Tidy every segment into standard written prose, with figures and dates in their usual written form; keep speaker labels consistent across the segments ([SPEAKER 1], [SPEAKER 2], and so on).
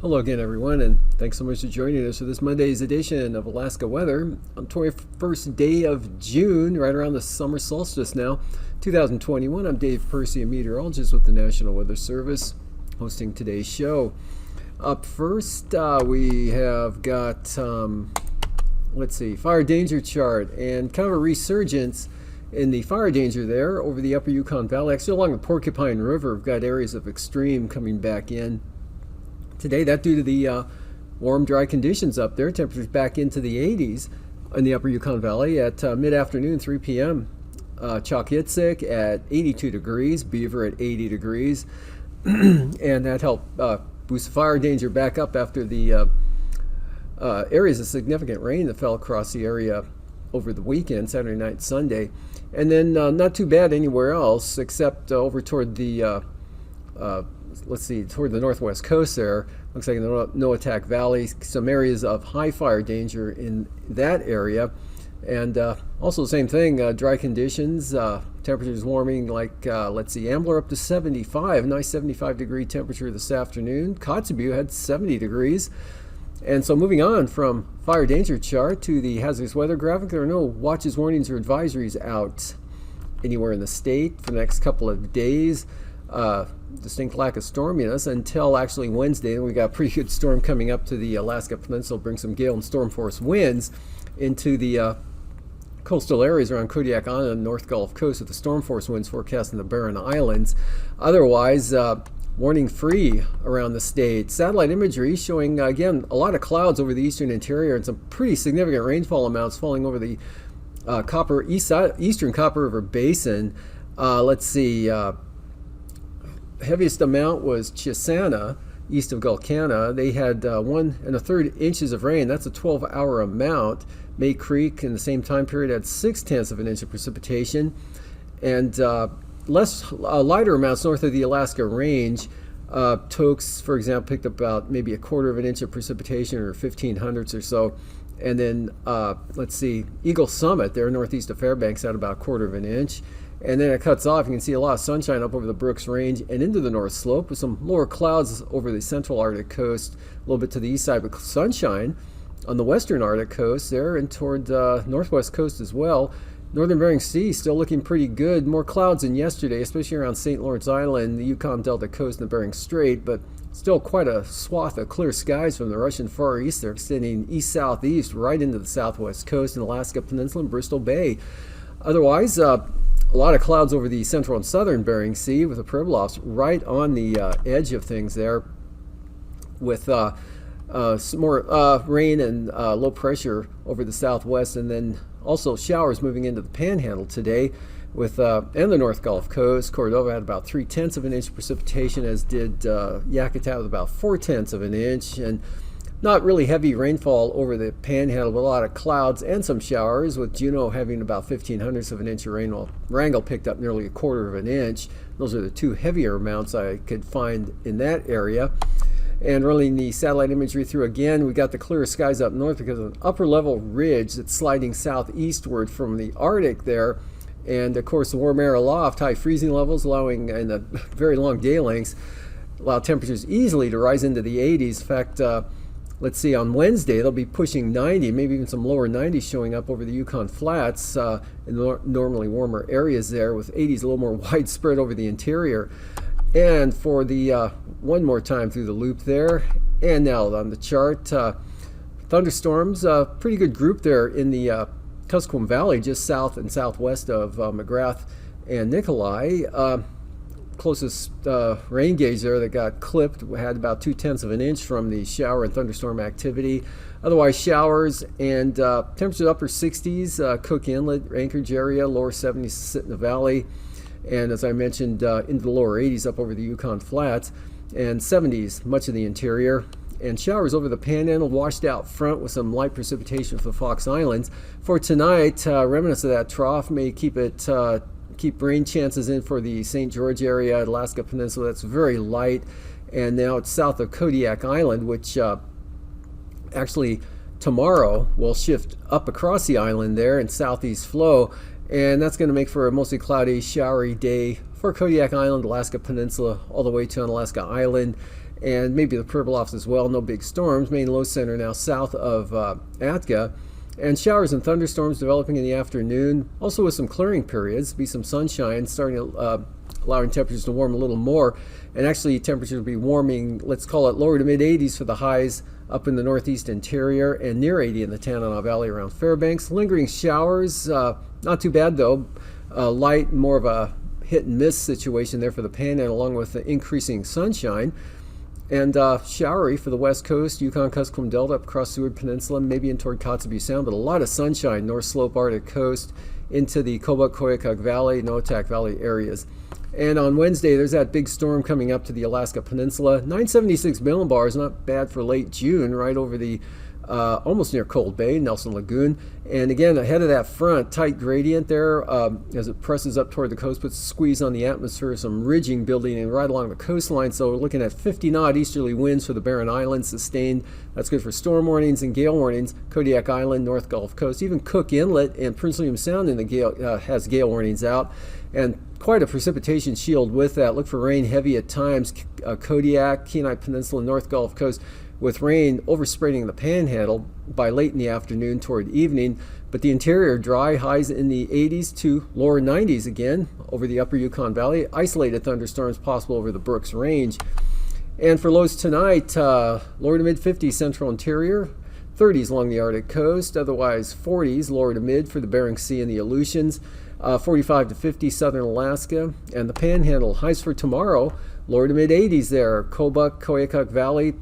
[SPEAKER 1] Hello again, everyone, and thanks so much for joining us for this Monday's edition of Alaska Weather on 21st day of June, right around the summer solstice now, 2021. I'm Dave Percy, a meteorologist with the National Weather Service, hosting today's show. Up first, we have got, fire danger chart and kind of a resurgence in the fire danger there over the upper Yukon Valley. Actually, along the Porcupine River, we've got areas of extreme coming back in today. That due to the warm, dry conditions up there. Temperatures back into the 80s in the upper Yukon Valley at mid-afternoon, 3 p.m. Chalkitsik at 82 degrees, Beaver at 80 degrees, and that helped boost the fire danger back up after the areas of significant rain that fell across the area over the weekend, Saturday night, Sunday. And then not too bad anywhere else except over toward the toward the northwest coast there. Looks like in the Noatak Valley, some areas of high fire danger in that area. And also the same thing, dry conditions, temperatures warming like, Ambler up to 75, nice 75 degree temperature this afternoon. Kotzebue had 70 degrees. And so moving on from fire danger chart to the hazardous weather graphic, there are no watches, warnings, or advisories out anywhere in the state for the next couple of days. Distinct lack of storminess until actually Wednesday. We got a pretty good storm coming up to the Alaska Peninsula, bring some gale and storm force winds into the coastal areas around Kodiak Island and North Gulf Coast with the storm force winds forecast in the Barren Islands. Otherwise, warning free around the state. Satellite imagery showing, again, a lot of clouds over the eastern interior and some pretty significant rainfall amounts falling over the eastern Copper River Basin. Heaviest amount was Chisana, east of Gulkana. They had 1 1/3 inches of rain. That's a 12-hour amount. May Creek in the same time period had 0.6 of an inch of precipitation. And lighter amounts north of the Alaska Range. Tokes, for example, picked up about maybe 1/4 of an inch of precipitation, or 1500ths or so. And then, Eagle Summit there northeast of Fairbanks had about 1/4 of an inch. And then it cuts off. You can see a lot of sunshine up over the Brooks Range and into the North Slope with some lower clouds over the central Arctic coast, a little bit to the east side, but sunshine on the western Arctic coast there and toward the northwest coast as well. Northern Bering Sea still looking pretty good. More clouds than yesterday, especially around St. Lawrence Island, the Yukon Delta coast and the Bering Strait, but still quite a swath of clear skies from the Russian Far East. They're extending east-southeast right into the southwest coast and Alaska Peninsula and Bristol Bay. Otherwise, a lot of clouds over the central and southern Bering Sea with the Pribilofs right on the edge of things there with some more rain and low pressure over the southwest, and then also showers moving into the Panhandle today with and the North Gulf Coast. Cordova had about 0.3 of an inch of precipitation, as did Yakutat with about 0.4 of an inch. And not really heavy rainfall over the Panhandle, but a lot of clouds and some showers, with Juneau having about 0.15 of an inch of rain, while Wrangell picked up nearly 1/4 of an inch. Those are the two heavier amounts I could find in that area. And rolling the satellite imagery through again, we got the clear skies up north because of an upper level ridge that's sliding southeastward from the Arctic there. And of course, the warm air aloft, high freezing levels, allowing, and the very long day lengths, allow temperatures easily to rise into the 80s. In fact, on Wednesday, they'll be pushing 90, maybe even some lower 90s showing up over the Yukon Flats in the normally warmer areas there, with 80s a little more widespread over the interior. And for the one more time through the loop there, and now on the chart, thunderstorms, pretty good group there in the Kuskokwim Valley, just south and southwest of McGrath and Nikolai. Closest rain gauge there that got clipped had about 0.2 of an inch from the shower and thunderstorm activity. Otherwise, showers and temperatures upper 60s, Cook Inlet, Anchorage area, lower 70s, Sitna Valley, and as I mentioned, into the lower 80s up over the Yukon Flats. and 70s much of the interior. And showers over the Panhandle, washed out front with some light precipitation for the Fox Islands. For tonight, remnants of that trough may keep rain chances in for the St. George area, Alaska Peninsula. That's very light. And now it's south of Kodiak Island, which actually tomorrow will shift up across the island there in southeast flow. And that's going to make for a mostly cloudy, showery day for Kodiak Island, Alaska Peninsula, all the way to Unalaska Island, and maybe the Pribilofs as well. No big storms. Main low center now south of Atka. And showers and thunderstorms developing in the afternoon, also with some clearing periods. Be some sunshine, starting to allowing temperatures to warm a little more. And actually temperatures will be warming, let's call it lower to mid 80s for the highs up in the northeast interior, and near 80 in the Tanana Valley around Fairbanks. Lingering showers, not too bad though. Light, more of a hit and miss situation there for the Panhandle, along with the increasing sunshine. And showery for the west coast, Yukon-Kuskokwim Delta up across Seward Peninsula, maybe in toward Kotzebue Sound, but a lot of sunshine, North Slope, Arctic Coast, into the Kobuk-Koyukuk Valley, Noatak Valley areas. And on Wednesday, there's that big storm coming up to the Alaska Peninsula. 976 millibars, not bad for late June, right over the almost near Cold Bay, Nelson Lagoon. And again, ahead of that front, tight gradient there as it presses up toward the coast, puts a squeeze on the atmosphere, some ridging building in right along the coastline. So we're looking at 50-knot easterly winds for the Barren Islands, sustained. That's good for storm warnings and gale warnings. Kodiak Island, North Gulf Coast, even Cook Inlet and Prince William Sound in the gale, has gale warnings out. And quite a precipitation shield with that. Look for rain heavy at times. Kodiak, Kenai Peninsula, North Gulf Coast, with rain overspreading the Panhandle by late in the afternoon toward evening. But the interior dry, highs in the 80s to lower 90s again over the upper Yukon Valley. Isolated thunderstorms possible over the Brooks Range. And for lows tonight, lower to mid 50s central interior, 30s along the Arctic coast, otherwise 40s lower to mid for the Bering Sea and the Aleutians. 45 to 50 southern Alaska, and the Panhandle highs for tomorrow, lower to mid 80s there. Kobuk, Koyukuk Valley,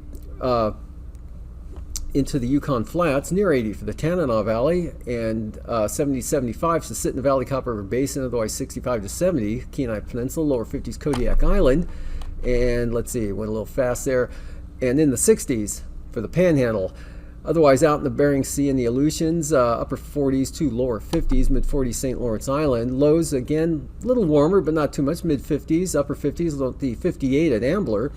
[SPEAKER 1] into the Yukon Flats, near 80 for the Tanana Valley, and 70 75 to Sitna Valley, Copper River Basin, otherwise 65 to 70 Kenai Peninsula, lower 50s Kodiak Island, and let's see, went a little fast there, and in the 60s for the Panhandle. Otherwise, out in the Bering Sea and the Aleutians, upper 40s to lower 50s, mid 40s St. Lawrence Island. Lows, again, a little warmer, but not too much, mid 50s, upper 50s, the 58 at Ambler,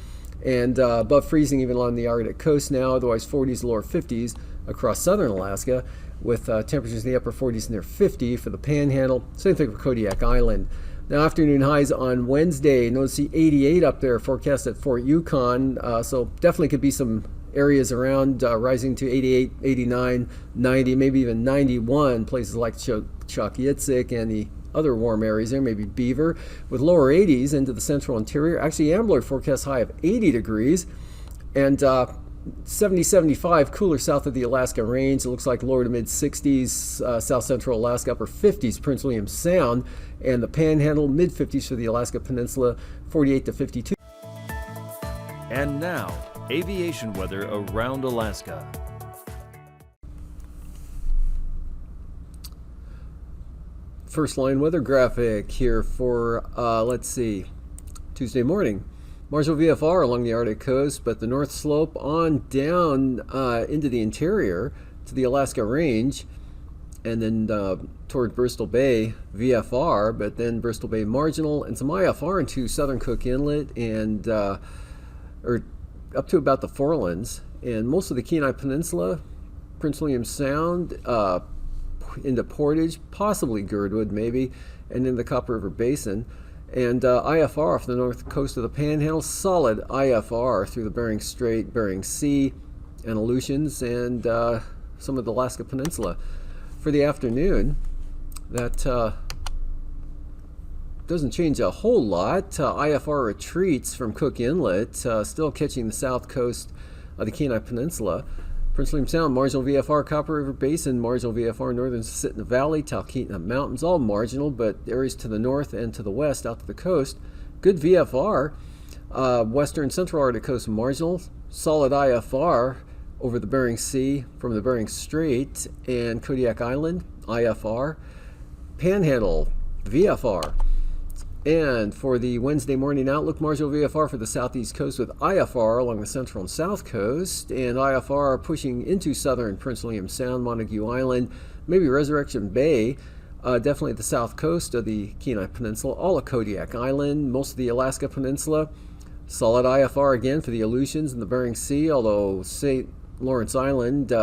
[SPEAKER 1] and above freezing even along the Arctic coast now, otherwise 40s, lower 50s across southern Alaska, with temperatures in the upper 40s near 50 for the Panhandle. Same thing for Kodiak Island. Now, afternoon highs on Wednesday, notice the 88 up there, forecast at Fort Yukon, so definitely could be some areas around rising to 88, 89, 90, maybe even 91, places like Chokyitzik and the other warm areas there, maybe Beaver, with lower 80s into the central interior. Actually, Ambler forecasts high of 80 degrees, and 70, 75, cooler south of the Alaska Range. It looks like lower to mid 60s, south central Alaska, upper 50s, Prince William Sound, and the Panhandle, mid 50s for the Alaska Peninsula, 48 to 52.
[SPEAKER 2] And now, aviation weather around Alaska.
[SPEAKER 1] First line weather graphic here for, let's see, Tuesday morning. Marginal VFR along the Arctic coast, but the North Slope on down into the interior to the Alaska Range, and then toward Bristol Bay, VFR, but then Bristol Bay marginal, and some IFR into southern Cook Inlet, and or up to about the Forelands, and most of the Kenai Peninsula, Prince William Sound, into Portage, possibly Girdwood maybe, and in the Copper River Basin. And IFR off the north coast of the Panhandle, solid IFR through the Bering Strait, Bering Sea, and Aleutians, and some of the Alaska Peninsula. For the afternoon, that doesn't change a whole lot. IFR retreats from Cook Inlet, still catching the south coast of the Kenai Peninsula. Prince William Sound, marginal VFR, Copper River Basin, marginal VFR, northern Sitna Valley, Talkeetna Mountains, all marginal, but areas to the north and to the west out to the coast. Good VFR. Western Central Arctic coast, marginal. Solid IFR over the Bering Sea from the Bering Strait and Kodiak Island, IFR. Panhandle, VFR. And for the Wednesday morning outlook, marginal VFR for the southeast coast with IFR along the central and south coast, and IFR pushing into southern Prince William Sound, Montague Island, maybe Resurrection Bay, definitely at the south coast of the Kenai Peninsula, all of Kodiak Island, most of the Alaska Peninsula. Solid IFR again for the Aleutians in the Bering Sea, although St. Lawrence Island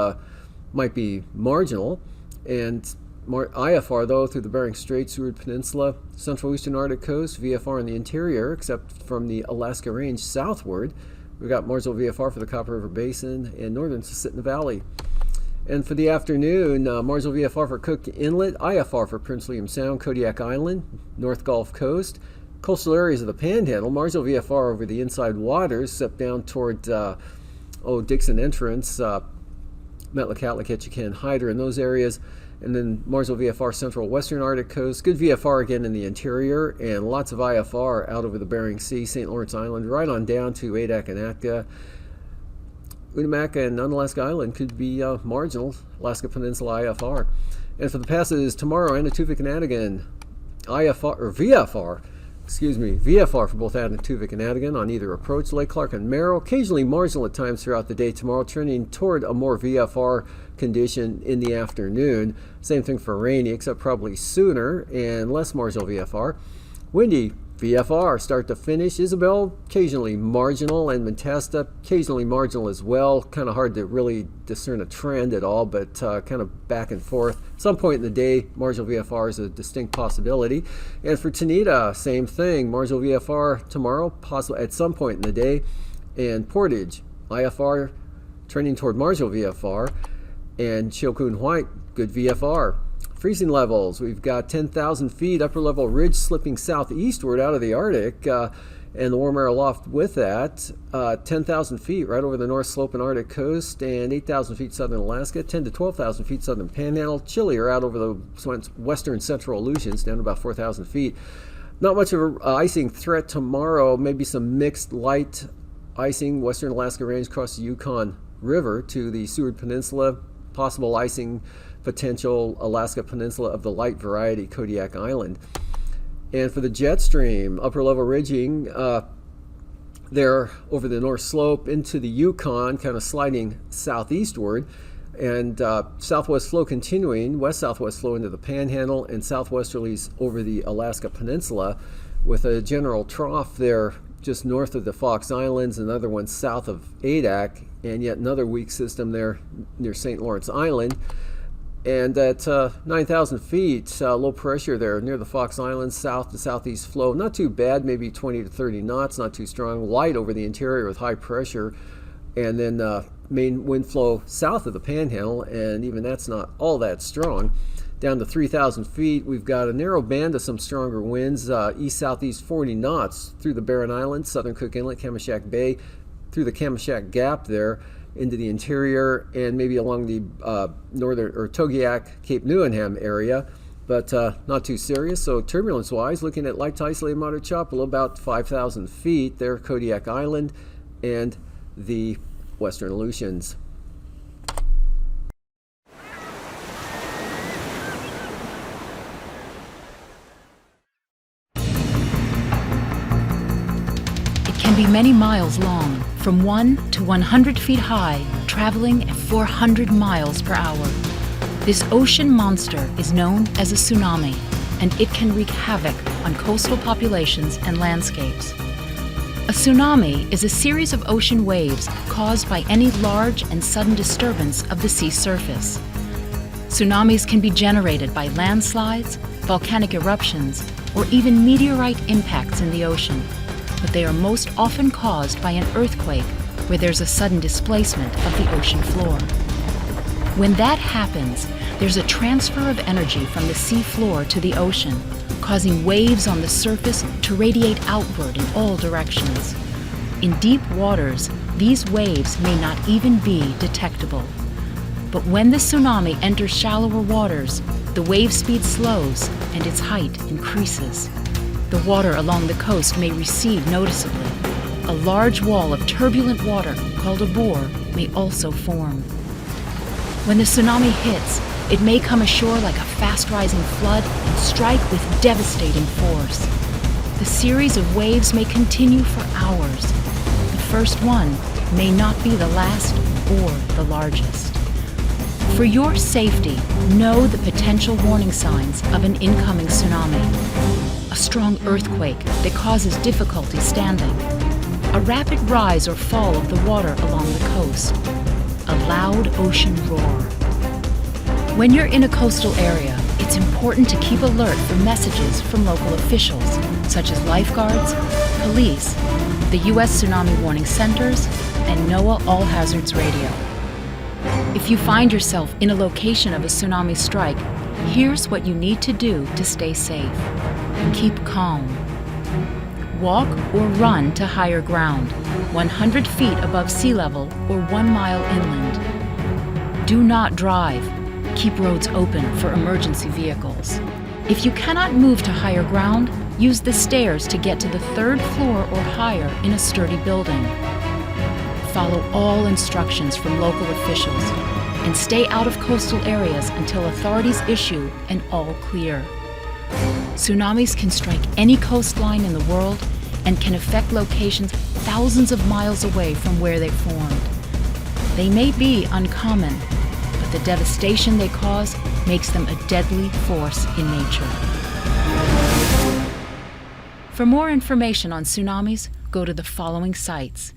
[SPEAKER 1] might be marginal. And IFR, though, through the Bering Strait, Seward Peninsula, central eastern Arctic coast, VFR in the interior, except from the Alaska Range southward. We've got marginal VFR for the Copper River Basin and northern Susitna Valley. And for the afternoon, marginal VFR for Cook Inlet, IFR for Prince William Sound, Kodiak Island, North Gulf Coast, coastal areas of the Panhandle, marginal VFR over the inside waters, except down toward Dixon Entrance, Metlakatla, Ketchikan, Hyder, in those areas. And then marginal VFR central western Arctic coast, good VFR again in the interior, and lots of IFR out over the Bering Sea, St. Lawrence Island, right on down to Adak and Atka. Unamaka and Unalaska Island could be marginal, Alaska Peninsula IFR. And for the passes tomorrow, Anatuvik and Atigan, VFR for both Anatuvik and Atigan on either approach, Lake Clark and Merrill, occasionally marginal at times throughout the day tomorrow, trending toward a more VFR condition in the afternoon. Same thing for rainy, except probably sooner, and less marginal VFR. Windy, VFR, start to finish. Isabel, occasionally marginal, and Montesta, occasionally marginal as well. Kind of hard to really discern a trend at all, but kind of back and forth. Some point in the day, marginal VFR is a distinct possibility. And for Tanita, same thing. Marginal VFR tomorrow, possible at some point in the day. And Portage, IFR trending toward marginal VFR. And Chilcoot White, good VFR. Freezing levels, we've got 10,000 feet, upper level ridge slipping southeastward out of the Arctic, and the warm air aloft with that. 10,000 feet right over the north slope and Arctic coast, and 8,000 feet southern Alaska, 10 to 12,000 feet southern Panhandle, chillier out over the western central Aleutians, down to about 4,000 feet. Not much of an icing threat tomorrow, maybe some mixed light icing, western Alaska Range across the Yukon River to the Seward Peninsula, possible icing potential Alaska Peninsula of the light variety, Kodiak Island. And for the jet stream, upper level ridging there over the north slope into the Yukon, kind of sliding southeastward, and southwest flow continuing, west-southwest flow into the Panhandle, and southwesterlies over the Alaska Peninsula, with a general trough there just north of the Fox Islands, another one south of Adak, and yet another weak system there near St. Lawrence Island. And at 9,000 feet, low pressure there near the Fox Islands, south to southeast flow. Not too bad, maybe 20 to 30 knots, not too strong. Light over the interior with high pressure. And then main wind flow south of the Panhandle, and even that's not all that strong. Down to 3,000 feet, we've got a narrow band of some stronger winds, east-southeast 40 knots through the Barren Islands, southern Cook Inlet, Kamishak Bay, through the Kamishak Gap there, into the interior, and maybe along the northern or Togiak, Cape Newenham area, but not too serious. So turbulence-wise, looking at light to isolated moderate chop, about 5,000 feet there, Kodiak Island, and the western Aleutians.
[SPEAKER 3] Can be many miles long, from 1 to 100 feet high, traveling at 400 miles per hour. This ocean monster is known as a tsunami, and it can wreak havoc on coastal populations and landscapes. A tsunami is a series of ocean waves caused by any large and sudden disturbance of the sea surface. Tsunamis can be generated by landslides, volcanic eruptions, or even meteorite impacts in the ocean, but they are most often caused by an earthquake where there's a sudden displacement of the ocean floor. When that happens, there's a transfer of energy from the sea floor to the ocean, causing waves on the surface to radiate outward in all directions. In deep waters, these waves may not even be detectable. But when the tsunami enters shallower waters, the wave speed slows and its height increases. The water along the coast may recede noticeably. A large wall of turbulent water, called a bore, may also form. When the tsunami hits, it may come ashore like a fast-rising flood and strike with devastating force. The series of waves may continue for hours. The first one may not be the last or the largest. For your safety, know the potential warning signs of an incoming tsunami. A strong earthquake that causes difficulty standing. A rapid rise or fall of the water along the coast. A loud ocean roar. When you're in a coastal area, it's important to keep alert for messages from local officials, such as lifeguards, police, the U.S. Tsunami Warning Centers, and NOAA All Hazards Radio. If you find yourself in a location of a tsunami strike, here's what you need to do to stay safe. Keep calm. Walk or run to higher ground, 100 feet above sea level or 1 mile inland. Do not drive. Keep roads open for emergency vehicles. If you cannot move to higher ground, use the stairs to get to the 3rd floor or higher in a sturdy building. Follow all instructions from local officials and stay out of coastal areas until authorities issue an all clear. Tsunamis can strike any coastline in the world and can affect locations thousands of miles away from where they formed. They may be uncommon, but the devastation they cause makes them a deadly force in nature. For more information on tsunamis, go to the following sites.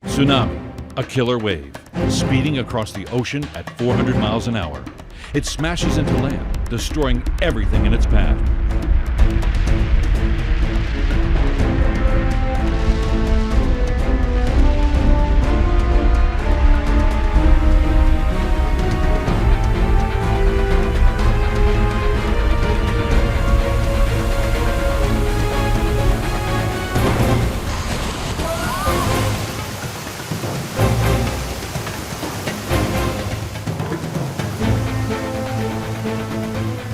[SPEAKER 4] Tsunami, a killer wave, speeding across the ocean at 400 miles an hour. It smashes into land, destroying everything in its path.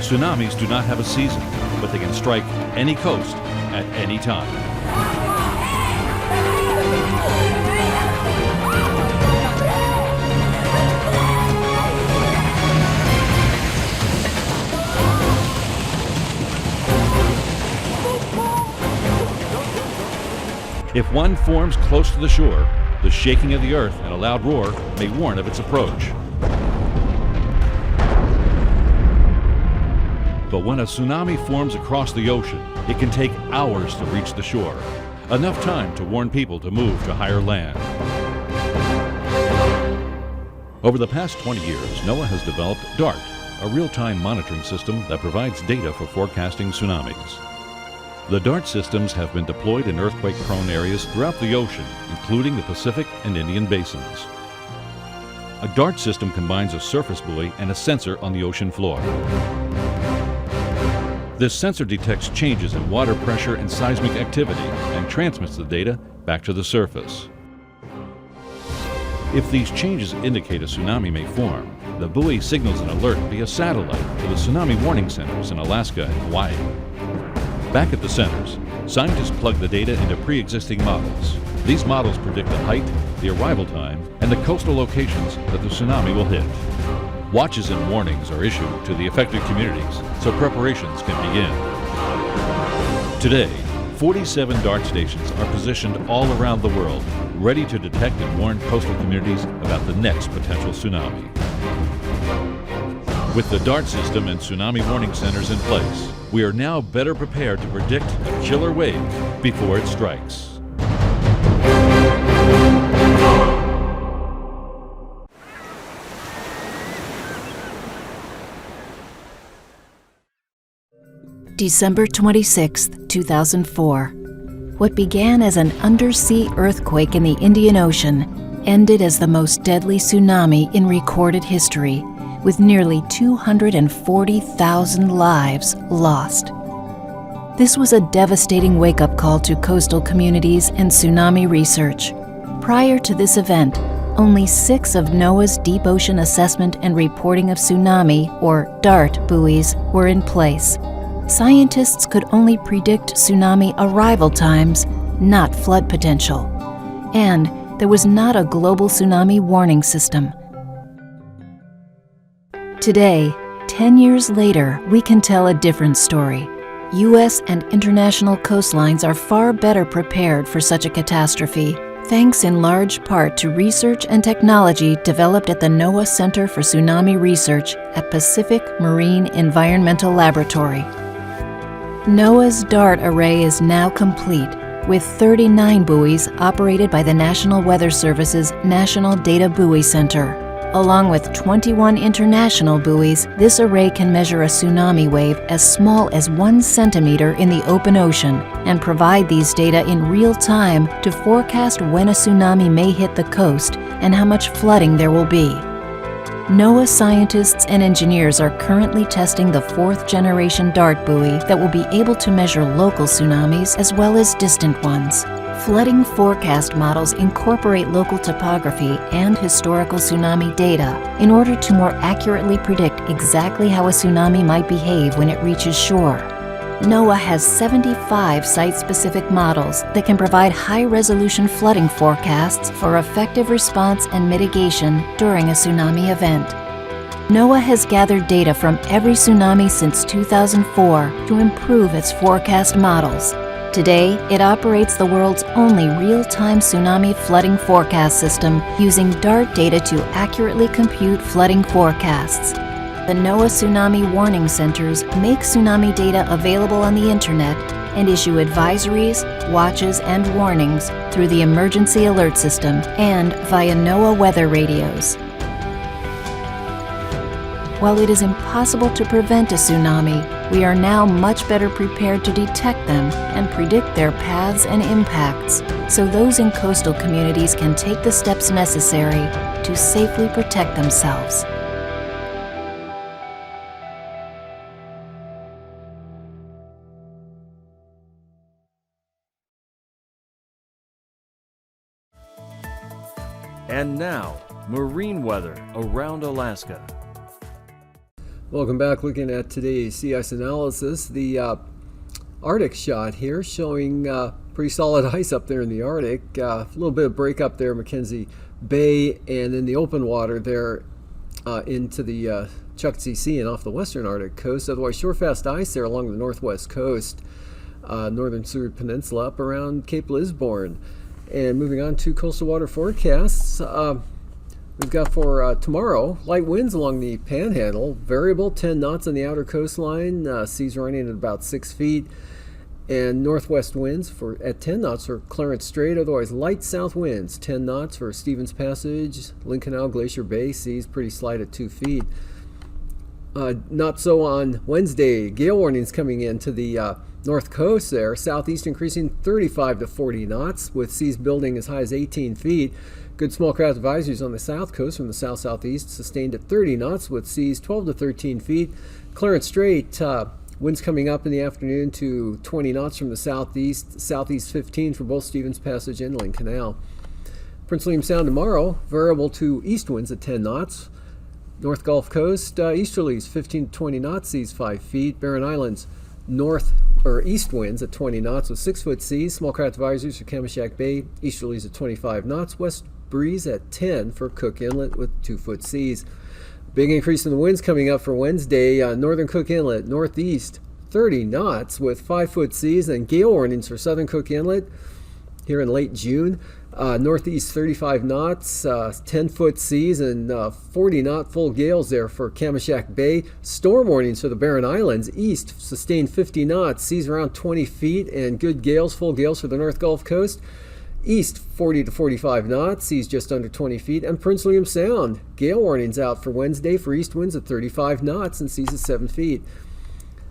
[SPEAKER 4] Tsunamis do not have a season, but they can strike any coast at any time. If one forms close to the shore, the shaking of the earth and a loud roar may warn of its approach. But when a tsunami forms across the ocean, it can take hours to reach the shore, enough time to warn people to move to higher land. Over the past 20 years, NOAA has developed DART, a real-time monitoring system that provides data for forecasting tsunamis. The DART systems have been deployed in earthquake-prone areas throughout the ocean, including the Pacific and Indian basins. A DART system combines a surface buoy and a sensor on the ocean floor. This sensor detects changes in water pressure and seismic activity and transmits the data back to the surface. If these changes indicate a tsunami may form, the buoy signals an alert via satellite to the tsunami warning centers in Alaska and Hawaii. Back at the centers, scientists plug the data into pre-existing models. These models predict the height, the arrival time, and the coastal locations that the tsunami will hit. Watches and warnings are issued to the affected communities so preparations can begin. Today, 47 DART stations are positioned all around the world, ready to detect and warn coastal communities about the next potential tsunami. With the DART system and tsunami warning centers in place, we are now better prepared to predict a killer wave before it strikes.
[SPEAKER 5] December 26, 2004. What began as an undersea earthquake in the Indian Ocean ended as the most deadly tsunami in recorded history, with nearly 240,000 lives lost. This was a devastating wake-up call to coastal communities and tsunami research. Prior to this event, only 6 of NOAA's Deep Ocean Assessment and Reporting of Tsunami, or DART, buoys were in place. Scientists could only predict tsunami arrival times, not flood potential. And there was not a global tsunami warning system. Today, 10 years later, we can tell a different story. U.S. and international coastlines are far better prepared for such a catastrophe, thanks in large part to research and technology developed at the NOAA Center for Tsunami Research at Pacific Marine Environmental Laboratory. NOAA's DART array is now complete, with 39 buoys operated by the National Weather Service's National Data Buoy Center. Along with 21 international buoys, this array can measure a tsunami wave as small as 1 centimeter in the open ocean and provide these data in real time to forecast when a tsunami may hit the coast and how much flooding there will be. NOAA scientists and engineers are currently testing the 4th-generation DART buoy that will be able to measure local tsunamis as well as distant ones. Flooding forecast models incorporate local topography and historical tsunami data in order to more accurately predict exactly how a tsunami might behave when it reaches shore. NOAA has 75 site-specific models that can provide high-resolution flooding forecasts for effective response and mitigation during a tsunami event. NOAA has gathered data from every tsunami since 2004 to improve its forecast models. Today, it operates the world's only real-time tsunami flooding forecast system using DART data to accurately compute flooding forecasts. The NOAA Tsunami Warning Centers make tsunami data available on the internet and issue advisories, watches, and warnings through the Emergency Alert System and via NOAA weather radios. While it is impossible to prevent a tsunami, we are now much better prepared to detect them and predict their paths and impacts, so those in coastal communities can take the steps necessary to safely protect themselves.
[SPEAKER 2] And now, marine weather around Alaska.
[SPEAKER 1] Welcome back. Looking at today's sea ice analysis, the Arctic shot here showing pretty solid ice up there in the Arctic. A little bit of break up there, Mackenzie Bay, and in the open water there into the Chukchi Sea and off the western Arctic coast. Otherwise, shore-fast ice there along the northwest coast, northern Seward Peninsula up around Cape Lisburne. And moving on to coastal water forecasts. We've got for tomorrow, light winds along the Panhandle, variable 10 knots on the outer coastline, seas running at about 6 feet, and northwest winds at 10 knots for Clarence Strait, otherwise light south winds, 10 knots for Stevens Passage, Lynn Canal, Glacier Bay, seas pretty slight at 2 feet. Not so on Wednesday, gale warnings coming into the north coast there, southeast increasing 35 to 40 knots, with seas building as high as 18 feet. Good small craft advisories on the south coast from the south-southeast, sustained at 30 knots with seas 12 to 13 feet. Clarence Strait, winds coming up in the afternoon to 20 knots from the southeast, southeast 15 for both Stevens Passage and Lynn Canal. Prince William Sound tomorrow, variable to east winds at 10 knots. North Gulf Coast, easterlies 15 to 20 knots, seas 5 feet. Barren Islands, east winds at 20 knots with 6-foot seas. Small craft advisories for Kamishak Bay, easterlies at 25 knots. West breeze at 10 for Cook Inlet with 2-foot seas. Big increase in the winds coming up for Wednesday. Northern Cook Inlet, northeast 30 knots with 5-foot seas, and gale warnings for Southern Cook Inlet here in late June. Northeast 35 knots, 10-foot seas, and 40-knot full gales there for Kamishak Bay. Storm warnings for the Barren Islands. East sustained 50 knots, seas around 20 feet, and good gales, full gales for the North Gulf Coast. East 40 to 45 knots, seas just under 20 feet, and Prince William Sound. Gale warnings out for Wednesday for east winds at 35 knots and seas at 7 feet.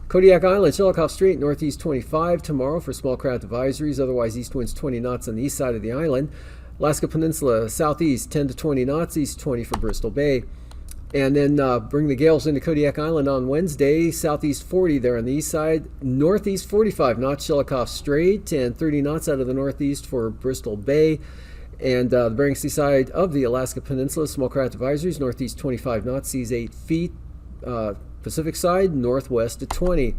[SPEAKER 1] Kodiak Island, Shelikof Strait, northeast 25 tomorrow for small craft advisories, otherwise east winds 20 knots on the east side of the island. Alaska Peninsula, southeast 10 to 20 knots, east 20 for Bristol Bay. And then bring the gales into Kodiak Island on Wednesday, southeast 40 there on the east side, northeast 45 knots, Shelikof Strait, and 30 knots out of the northeast for Bristol Bay. And the Bering Sea side of the Alaska Peninsula, small craft advisories, northeast 25 knots, seas 8 feet. Pacific side, northwest at 20.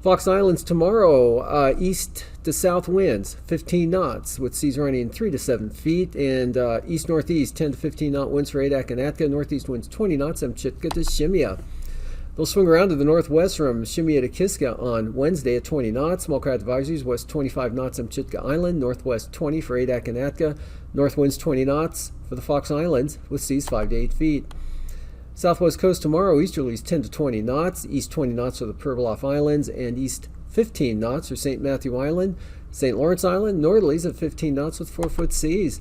[SPEAKER 1] Fox Islands tomorrow, east to south winds, 15 knots, with seas running 3 to 7 feet, and east-northeast, 10 to 15 knot winds for Adak and Atka, northeast winds 20 knots from Chitka to Shemya. They'll swing around to the northwest from Shemya to Kiska on Wednesday at 20 knots. Small craft advisories, west 25 knots on Chitka Island, northwest 20 for Adak and Atka, north winds 20 knots for the Fox Islands, with seas 5 to 8 feet. Southwest coast tomorrow, easterlies 10 to 20 knots, east 20 knots for the Pribilof Islands, and east 15 knots for St. Matthew Island, St. Lawrence Island, northerlies at 15 knots with 4-foot seas.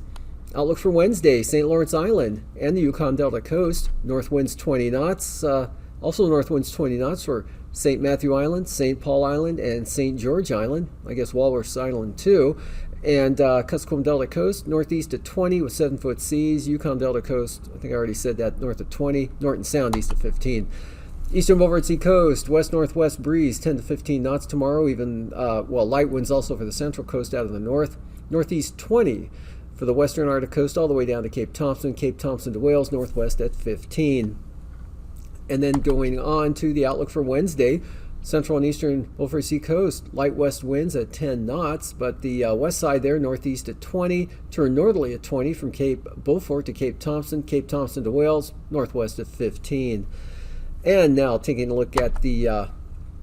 [SPEAKER 1] Outlook for Wednesday, St. Lawrence Island and the Yukon Delta coast, north winds 20 knots, also north winds 20 knots for St. Matthew Island, St. Paul Island, and St. George Island, I guess Walrus Island too. And Kuskokwim Delta coast, northeast at 20 with 7-foot seas. Yukon Delta coast, I think I already said that, north at 20. Norton Sound east at 15. Eastern Beaufort Sea coast, west-northwest breeze, 10 to 15 knots tomorrow. Even, light winds also for the central coast out of the north. Northeast 20 for the western Arctic coast all the way down to Cape Thompson to Wales, northwest at 15. And then going on to the outlook for Wednesday, central and eastern Beaufort Sea coast, light west winds at 10 knots, but the west side there, northeast at 20, turn northerly at 20 from Cape Beaufort to Cape Thompson to Wales, northwest at 15. And now taking a look at the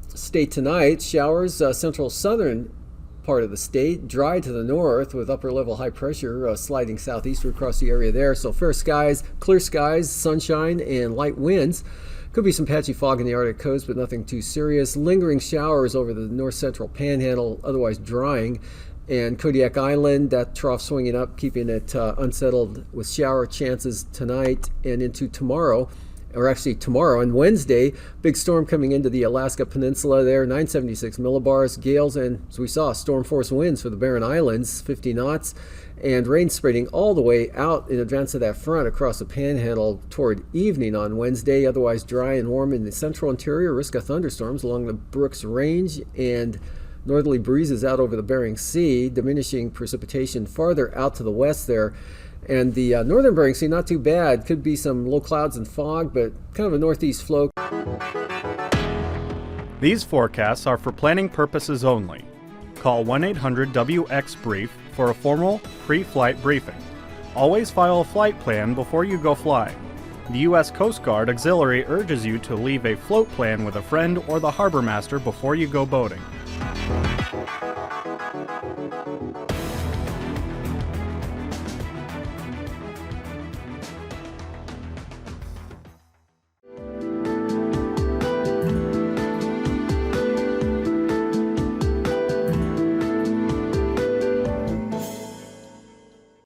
[SPEAKER 1] state tonight, showers, central southern part of the state, dry to the north with upper level high pressure sliding southeastward across the area there. So fair skies, clear skies, sunshine, and light winds. Could be some patchy fog in the Arctic coast, but nothing too serious. Lingering showers over the north central panhandle, otherwise drying. And Kodiak Island, that trough swinging up, keeping it unsettled with shower chances tonight and into tomorrow. Or actually tomorrow and Wednesday, big storm coming into the Alaska Peninsula there, 976 millibars, gales, and as we saw, storm force winds for the Barren Islands, 50 knots, and rain spreading all the way out in advance of that front across the panhandle toward evening on Wednesday. Otherwise dry and warm in the central interior, risk of thunderstorms along the Brooks Range, and northerly breezes out over the Bering Sea, diminishing precipitation farther out to the west there. And the northern Bering Sea, not too bad. Could be some low clouds and fog, but kind of a northeast flow.
[SPEAKER 6] These forecasts are for planning purposes only. Call 1-800-WX-BRIEF for a formal pre-flight briefing. Always file a flight plan before you go flying. The U.S. Coast Guard Auxiliary urges you to leave a float plan with a friend or the harbor master before you go boating.